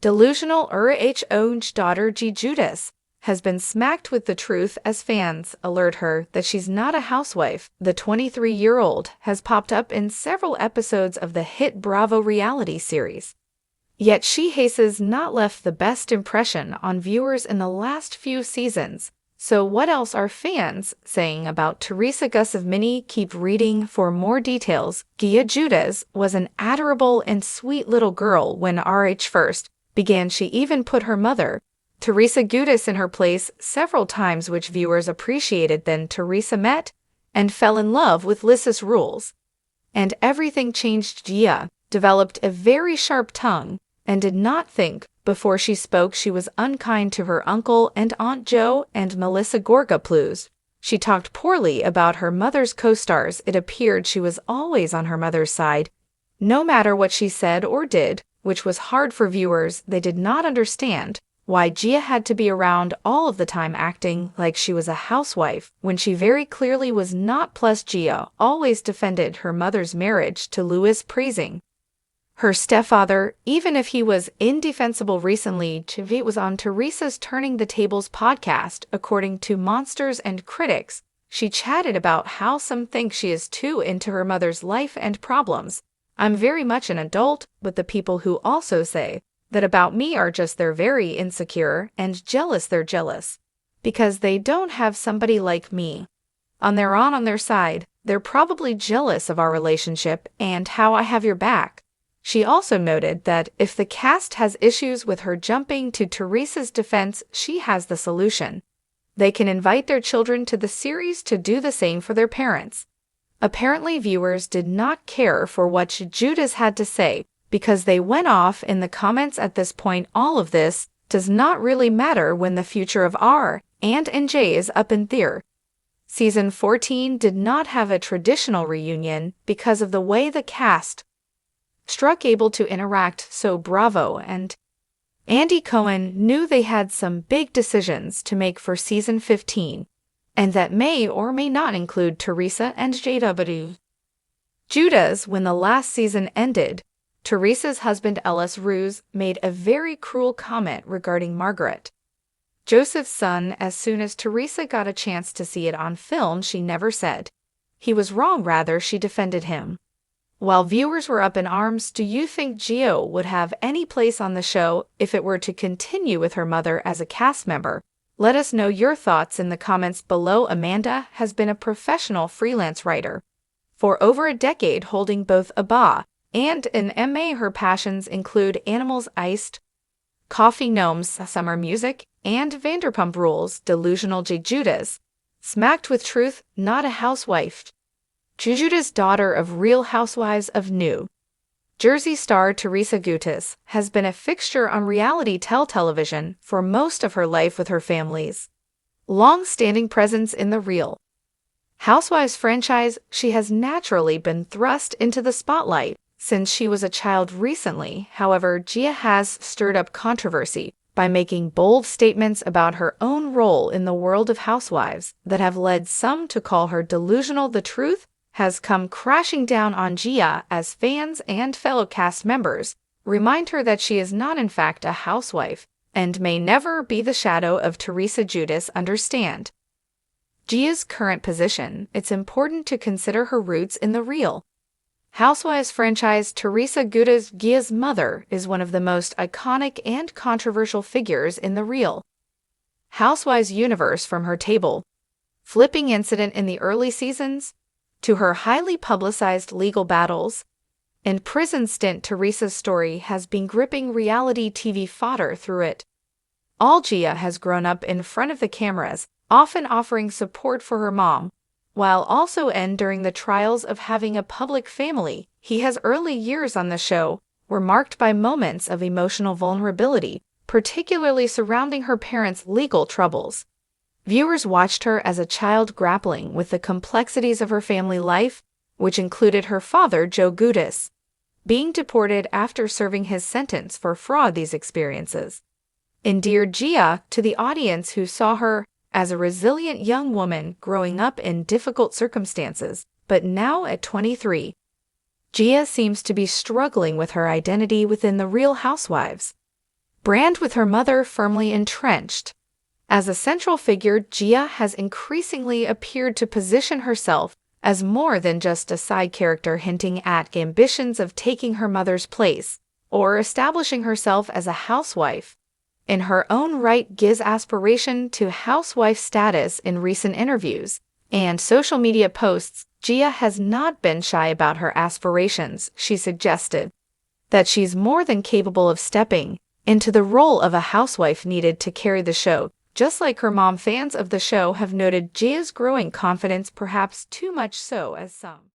Delusional RHONJ daughter Giudice has been smacked with the truth as fans alert her that she's not a housewife. The 23-year-old has popped up in several episodes of the hit Bravo reality series. Yet she has not left the best impression on viewers in the last few seasons. So what else are fans saying about Teresa Giudice? Keep reading for more details. Giudice was an adorable and sweet little girl when RH first began. She even put her mother, Teresa Giudice, in her place several times, which viewers appreciated. Then Teresa met and fell in love with Lys's rules, and everything changed. Gia developed a very sharp tongue and did not think before she spoke. She was unkind to her uncle and Aunt Jo and Melissa Gorga. She talked poorly about her mother's co-stars. It appeared she was always on her mother's side, no matter what she said or did, which was hard for viewers. They did not understand why Gia had to be around all of the time acting like she was a housewife when she very clearly was not. Plus, Gia always defended her mother's marriage to Louis, praising her stepfather, even if he was indefensible. Recently, Gia was on Teresa's Turning the Tables podcast. According to Monsters and Critics, she chatted about how some think she is too into her mother's life and problems. I'm very much an adult, but the people who also say that about me are just they're very insecure and jealous. They're jealous because they don't have somebody like me on their side. They're probably jealous of our relationship and how I have your back. She also noted that if the cast has issues with her jumping to Teresa's defense, she has the solution. They can invite their children to the series to do the same for their parents. Apparently, viewers did not care for what Giudice had to say because they went off in the comments. At this point, all of this does not really matter when the future of RHONJ is up in the air. Season 14 did not have a traditional reunion because of the way the cast struck able to interact, so Bravo and Andy Cohen knew they had some big decisions to make for season 15, and that may or may not include Teresa and JW. Giudice. When the last season ended, Teresa's husband Ellis Ruse made a very cruel comment regarding Margaret, Joseph's son. As soon as Teresa got a chance to see it on film, she never said he was wrong, rather she defended him. While viewers were up in arms, do you think Gio would have any place on the show if it were to continue with her mother as a cast member? Let us know your thoughts in the comments below. Amanda has been a professional freelance writer for over a decade, holding both a BA and an MA. Her passions include animals, iced coffee, gnomes, summer music, and Vanderpump Rules. Delusional Giudice, smacked with truth, not a housewife. Giudice, daughter of Real Housewives of New Jersey star Teresa Giudice, has been a fixture on reality television for most of her life. With her family's long-standing presence in the Real Housewives franchise, she has naturally been thrust into the spotlight since she was a child. Recently, however, Gia has stirred up controversy by making bold statements about her own role in the world of housewives that have led some to call her delusional. The truth has come crashing down on Gia as fans and fellow cast members remind her that she is not in fact a housewife and may never be the shadow of Teresa. Giudice understand Gia's current position. It's important to consider her roots in the Real Housewives franchise. Teresa Giudice, Gia's mother, is one of the most iconic and controversial figures in the Real Housewives universe. From her table flipping incident in the early seasons to her highly publicized legal battles and prison stint, Teresa's story has been gripping reality TV fodder. Through it all, Gia has grown up in front of the cameras, often offering support for her mom, while also enduring the trials of having a public family. His early years on the show were marked by moments of emotional vulnerability, particularly surrounding her parents' legal troubles. Viewers watched her as a child grappling with the complexities of her family life, which included her father, Joe Giudice, being deported after serving his sentence for fraud. These experiences endeared Gia to the audience, who saw her as a resilient young woman growing up in difficult circumstances. But now at 23, Gia seems to be struggling with her identity within the Real Housewives. brand with her mother firmly entrenched. As a central figure, Gia has increasingly appeared to position herself as more than just a side character, hinting at ambitions of taking her mother's place or establishing herself as a housewife. In her own right, Gia's aspiration to housewife status in recent interviews and social media posts, Gia has not been shy about her aspirations. She suggested that she's more than capable of stepping into the role of a housewife needed to carry the show. Just like her mom, fans of the show have noted Gia's growing confidence, perhaps too much so as some.